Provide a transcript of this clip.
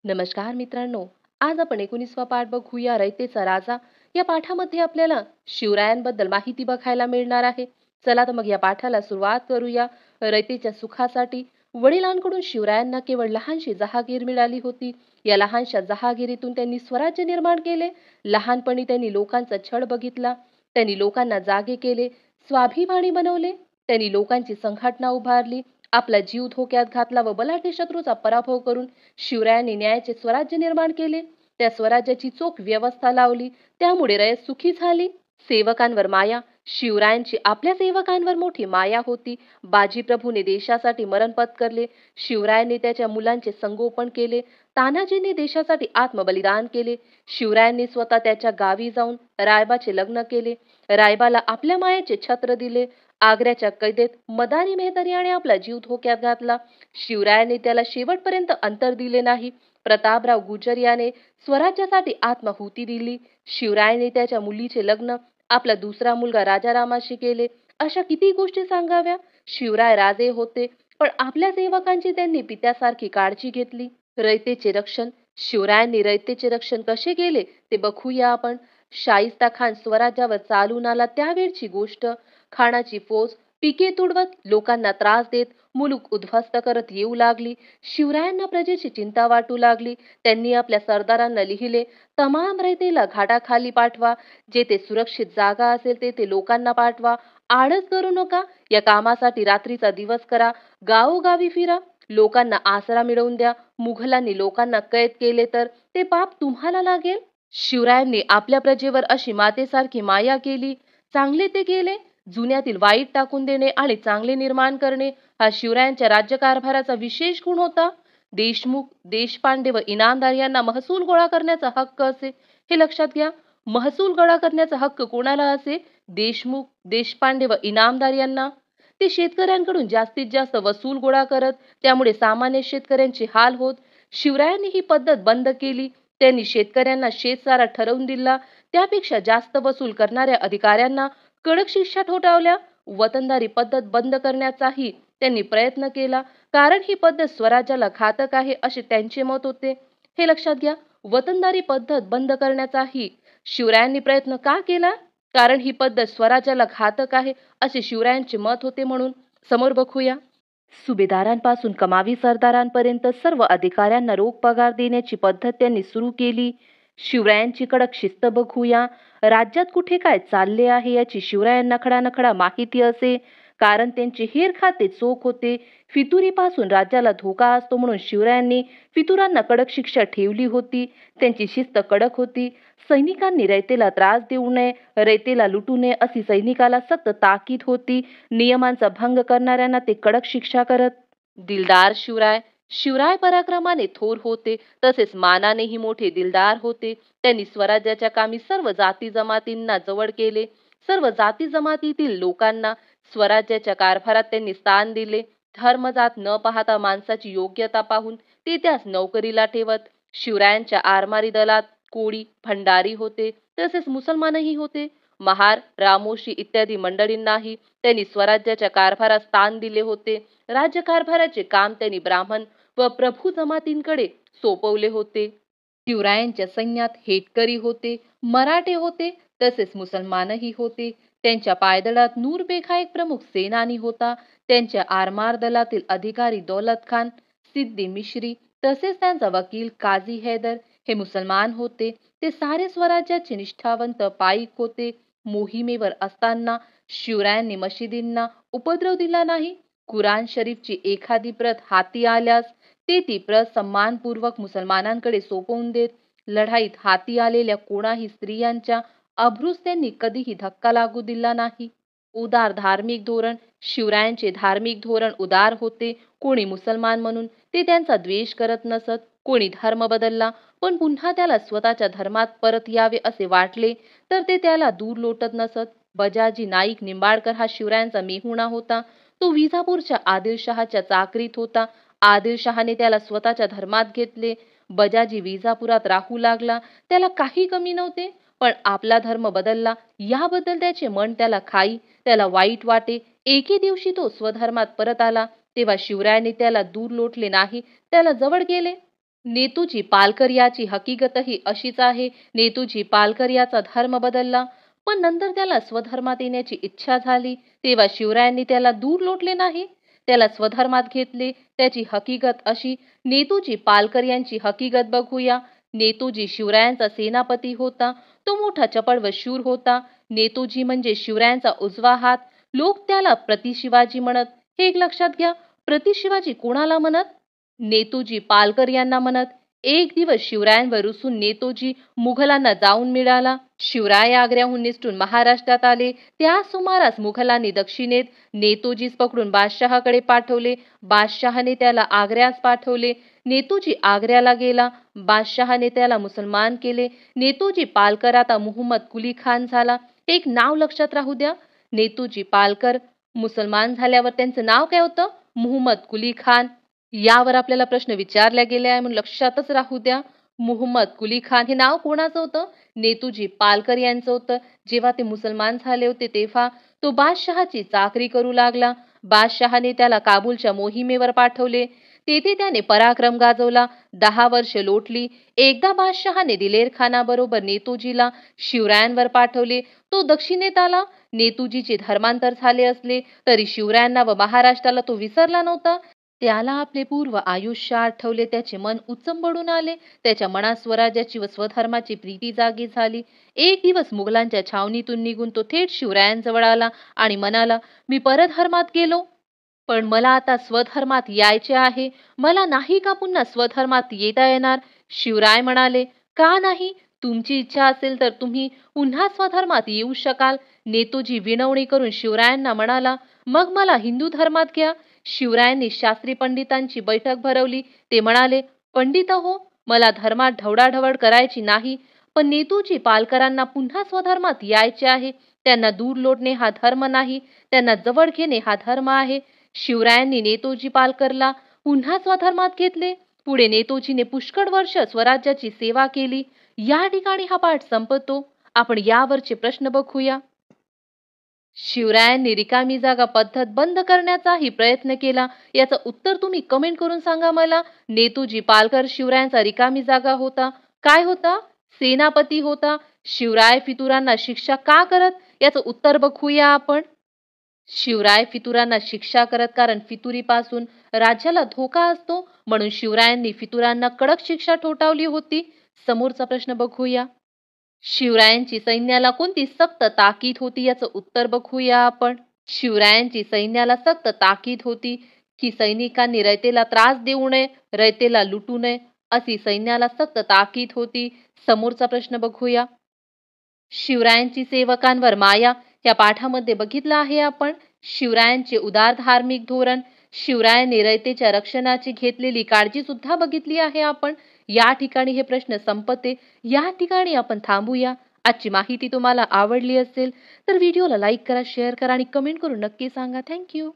नमस्कार मित्रांनो. आज आपण 19वा पाठ बघूया रयतेचा राजा. या पाठामध्ये आपल्याला शिवरायांबद्दल माहिती बघायला मिळणार आहे. चला तर मग या पाठाला सुरुवात करूया. रयतेच्या सुखासाठी वडिलांकडून शिवरायांना केवळ लहानशी जहागीर मिळाली होती. या लहानशा जहागिरीतून त्यांनी स्वराज्य निर्माण केले. लहानपणी त्यांनी लोकांचा छळ बघितला. त्यांनी लोकांना जागे केले, स्वाभिमानी बनवले. त्यांनी लोकांची संघटना उभारली, आपला जीव धोक्यात घातला व बलाढ्य शत्रूचा पराभव करून शिवरायांनी न्यायाचे स्वराज्य निर्माण केले. त्या स्वराज्याची चोख व्यवस्था लावली. त्यामुळे रयत सुखी झाली. सेवकांवर माया. शिवरायांची आपल्या सेवकांवर मोठी माया होती. बाजीप्रभूने देशासाठी मरण पत्करले. शिवरायांनी त्याच्या मुलांचे संगोपन केले. तानाजींनी देशासाठी आत्मबलिदान केले. शिवरायांनी स्वतः त्याच्या गावी जाऊन रायबाचे लग्न केले. रायबाला आपल्या मायेचे छत्र दिले. आग्र्याच्या कैदेत मदारी मेहतर याने आपला जीव धोक्यात घातला. शिवरायांनी त्याला शेवटपर्यंत अंतर दिले नाही. प्रतापराव गुजर याने स्वराज्यासाठी आत्माहुती दिली. शिवरायांनी त्याच्या मुलीचे लग्न आपला दुसरा मुलगा राजारामाशी केले. अशा किती गोष्टी सांगाव्या. शिवराय राजे होते, पण आपल्या सेवकांची त्यांनी पित्यासारखी काळजी घेतली. रयतेचे रक्षण. शिवरायांनी रयतेचे रक्षण कसे केले ते बघूया आपण. शाहिस्ता खान स्वराज्यावर चालून आला त्यावेळची गोष्ट. खानाची फौज पिके तुडवत, लोकांना त्रास देत, मुलूक उद्ध्वस्त करत येऊ लागली. शिवरायांना प्रजेची चिंता वाटू लागली. त्यांनी आपल्या सरदारांना लिहिले, तमाम रयतेला घाटाखाली पाठवा. जेथे सुरक्षित जागा असेल तेथे लोकांना पाठवा. आळस करू नका. या कामासाठी रात्रीचा दिवस करा. गावोगावी फिरा. लोकांना आसरा मिळवून द्या. मुघलांनी लोकांना कैद केले तर ते पाप तुम्हाला लागेल. शिवरायांनी आपल्या प्रजेवर अशी मातेसारखी माया केली. चांगले ते केले. जुन्यातील वाईट टाकून देणे आणि चांगले निर्माण करणे हा शिवरायांच्या राज्यकारभाराचा विशेष गुण होता. देशमुख, देशपांडे व इनामदार यांना महसूल गोळा करण्याचा हक्क असे, हे लक्षात घ्या. महसूल गोळा करण्याचा हक्क कोणाला असे? देशमुख, देशपांडे व इनामदार यांना. ते शेतकऱ्यांकडून जास्तीत जास्त वसूल गोळा करत, त्यामुळे सामान्य शेतकऱ्यांचे हाल होत. शिवरायांनी ही पद्धत बंद केली. त्यांनी शेतकऱ्यांना शेतसारा ठरवून दिला. त्यापेक्षा जास्त वसूल करणाऱ्या अधिकाऱ्यांना कडक शिक्षा ठोठावल्या. वतनदारी पद्धत बंद करण्याचाही त्यांनी प्रयत्न केला, कारण ही पद्धत स्वराज्याला घातक आहे असे त्यांचे मत होते. हे लक्षात घ्या. वतनदारी पद्धत बंद करण्याचाही शिवरायांनी प्रयत्न का केला? कारण ही पद्धत स्वराज्याला घातक आहे असे शिवरायांचे मत होते म्हणून. समोर बघूया. सुभेदारांपासून कमावी सरदारांपर्यंत सर्व अधिकाऱ्यांना रोख पगार देण्याची पद्धत त्यांनी सुरू केली. शिवरायांची कडक शिस्त बघूया. राज्यात कुठे काय चालले आहे याची शिवरायांना खडानखडा माहिती असे, कारण त्यांचे हेर खाते चोख होते. फितुरीपासून राज्याला धोका असतो म्हणून शिवरायांनी फितुरांना कडक शिक्षा ठेवली होती. त्यांची शिस्त कडक होती. सैनिकांनी रयतेला त्रास देऊ नये, रयतेला लुटू नये अशी सैनिकाला सक्त ताकीद होती. नियमांचा भंग करणाऱ्यांना ते कडक शिक्षा करत. दिलदार शिवराय. शिवराय पराक्रमाने थोर होते, तसेच मानानेही मोठे दिलदार होते. त्यांनी स्वराज्याच्या कामी सर्व जाती जमातींना जवळ केले. सर्व जाती जमातीतील लोकांना स्वराज्याच्या कारभारात त्यांनी स्थान दिले. धर्मजात न पाहता माणसाची योग्यता पाहून ते त्यास नोकरीला ठेवत. शिवरायांच्या आरमारी दलात कोळी, भंडारी होते, तसेच मुसलमानही होते. महार, रामोशी इत्यादी मंडळींनाही त्यांनी स्वराज्याच्या कारभारात स्थान दिले होते. राज्यकारभाराचे काम त्यांनी ब्राह्मण व प्रभू जमातींकडे सोपवले होते. शिवरायांच्या सैन्यात हेटकरी होते, मराठे होते, तसेच मुसलमानही होते. त्यांच्या पायदळात नूरबेग हा एक प्रमुख सेनानी होता. त्यांच्या आरमार दलातील अधिकारी दौलत खान, सिद्दी मिश्री, तसेच त्यांचा वकील काझी हैदर हे मुसलमान होते. ते सारे स्वराज्याचे निष्ठावंत पाईक होते. मोहिमेवर असताना शिवरायांनी मशिदींना उपद्रव दिला नाही. कुराण शरीफची एखादी प्रत हाती आल्यास ते ती प्रत सन्मानपूर्वक मुसलमानांकडे सोपवून देत. लढाईत हाती आलेल्या कोणाही स्त्रियांच्या अब्रूस त्यांनी कधीही धक्का लागू दिला नाही. उदार धार्मिक धोरण. शिवरायांचे धार्मिक धोरण उदार होते. कोणी मुसलमान म्हणून ते त्यांचा द्वेष करत नसत. कोणी धर्म बदलला पण पुन्हा त्याला स्वतःच्या धर्मात परत यावे असे वाटले तर ते त्याला दूर लोटत नसत. बजाजी नाईक निंबाळकर हा शिवरायांचा मेहुणा होता. तो विजापूरच्या आदिलशहाच्या चाकरीत होता. आदिलशहाने त्याला स्वतःच्या धर्मात घेतले. बजाजी विजापुरात राहू लागला. त्याला काही कमी नव्हते, पण आपला धर्म बदलला याबद्दल त्याचे मन त्याला खाई. त्याला वाईट वाटे. एके दिवशी तो स्वधर्मात परत आला तेव्हा शिवरायांनी त्याला दूर लोटले नाही, त्याला जवळ गेले. नेतूजी पालकर याची हकीकतही अशीच आहे. नेतूजी पालकर याचा धर्म बदलला, पण नंतर त्याला स्वधर्मात येण्याची इच्छा झाली. तेव्हा शिवरायांनी त्याला दूर लोटले नाही, त्याला स्वधर्मात घेतले. त्याची हकीकत अशी. नेतूजी पालकर यांची हकीकत बघूया. नेतूजी शिवरायांचा सेनापती होता. तो मोठा चपळ व शूर होता. नेतूजी म्हणजे शिवरायांचा उजवा हात. लोक त्याला प्रतिशिवाजी म्हणत. हे एक लक्षात घ्या, प्रतिशिवाजी कोणाला म्हणत? नेतूजी पालकर यांना म्हणत. एक दिवस शिवरायांवर रुसून नेतूजी मुघलांना जाऊन मिळाला. शिवराय आग्र्याहून निसटून महाराष्ट्रात आले. त्या सुमारास मुघलांनी दक्षिणेत नेतूजीस पकडून बादशहाकडे पाठवले. बादशहाने त्याला आग्र्यास पाठवले. नेतूजी आग्र्याला गेला. बादशहाने त्याला मुसलमान केले. नेतूजी पालकर आता मुहम्मद कुली खान झाला. एक नाव लक्षात राहू द्या, नेतूजी पालकर मुसलमान झाल्यावर त्यांचं नाव काय होतं? मुहम्मद कुली खान. यावर आपल्याला प्रश्न विचारला गेला आहे म्हणून लक्षातच राहू द्या. मुहम्मद कुली खान हे नाव कोणाचं होतं? नेतूजी पालकर यांचं होतं. जेव्हा ते मुसलमान झाले होते तेव्हा तो बादशहाची चाकरी करू लागला. बादशहाने त्याला काबूलच्या मोहिमेवर पाठवले. तेथे त्याने पराक्रम गाजवला. 10 वर्ष लोटली. एकदा बादशहाने दिलेर खानाबरोबर नेतूजीला शिवरायांवर पाठवले. तो दक्षिणेत आला. नेतूजीचे धर्मांतर झाले असले तरी शिवरायांना व महाराष्ट्राला तो विसरला नव्हता. त्याला आपले पूर्व आयुष्य आठवले. त्याचे मन उचंबळून आले. त्याच्या मनात स्वराज्याची व स्वधर्माची प्रीती जागी झाली. एक दिवस मुघलांच्या छावणीतून निघून तो थेट शिवरायांजवळ आला आणि म्हणाला, मी परधर्मात गेलो, पण मला आता स्वधर्मात यायचे आहे. मला नाही का पुन्हा स्वधर्मात येता येणार? शिवराय म्हणाले, का नाही? तुमची इच्छा असेल तर तुम्ही पुन्हा स्वधर्मात येऊ शकाल. नेतूजी विनवणी करून शिवरायांना म्हणाला, मग मला हिंदू धर्मात घ्या. शिवरायांनी शास्त्री पंडितांची बैठक भरवली. ते म्हणाले, पंडित हो, मला धर्मात ढवळाढवळ करायची नाही, पण नेतूजी पालकरांना पुन्हा स्वधर्मात यायचे आहे. त्यांना दूर लोटणे हा धर्म नाही, त्यांना जवळ घेणे हा धर्म आहे. शिवरायांनी नेतूजी पालकरला पुन्हा स्वधर्मात घेतले. पुढे नेतूजीने पुष्कळ वर्ष स्वराज्याची सेवा केली. या ठिकाणी हा पाठ संपतो. आपण यावरचे प्रश्न बघूया. शिवरायांनी रिकामी जागा पद्धत बंद करण्याचाही प्रयत्न केला. याचं उत्तर तुम्ही कमेंट करून सांगा मला. नेतूजी पालकर शिवरायांचा रिकामी जागा होता. काय होता? सेनापती होता. शिवराय फितुरांना शिक्षा का करत? याचं उत्तर बघूया आपण. शिवराय फितुरांना शिक्षा करत कारण फितुरीपासून राज्याला धोका असतो, म्हणून शिवरायांनी फितुरांना कडक शिक्षा ठोठावली होती. समोरचा प्रश्न बघूया. शिवरायांची सैन्याला कोणती सक्त ताकीद होती? याचं उत्तर बघूया आपण. शिवरायांची सैन्याला सक्त ताकीद होती की सैनिकांनी रयतेला त्रास देऊ नये, रयतेला लुटू नये, अशी सैन्याला सक्त ताकीद होती. समोरचा प्रश्न बघूया. शिवरायांची सेवकांवर माया या पाठामध्ये बघितलं आहे आपण. शिवरायांचे उदार धार्मिक धोरण, शिवरायांनी रयतेच्या रक्षणाची घेतलेली काळजी सुद्धा बघितली आहे आपण. या ठिकाणी हे प्रश्न संपते. या ठिकाणी आपण थांबूया. आजची माहिती तुम्हाला आवडली असेल तर व्हिडिओला लाईक करा, शेअर करा आणि कमेंट करून नक्की सांगा. थँक्यू.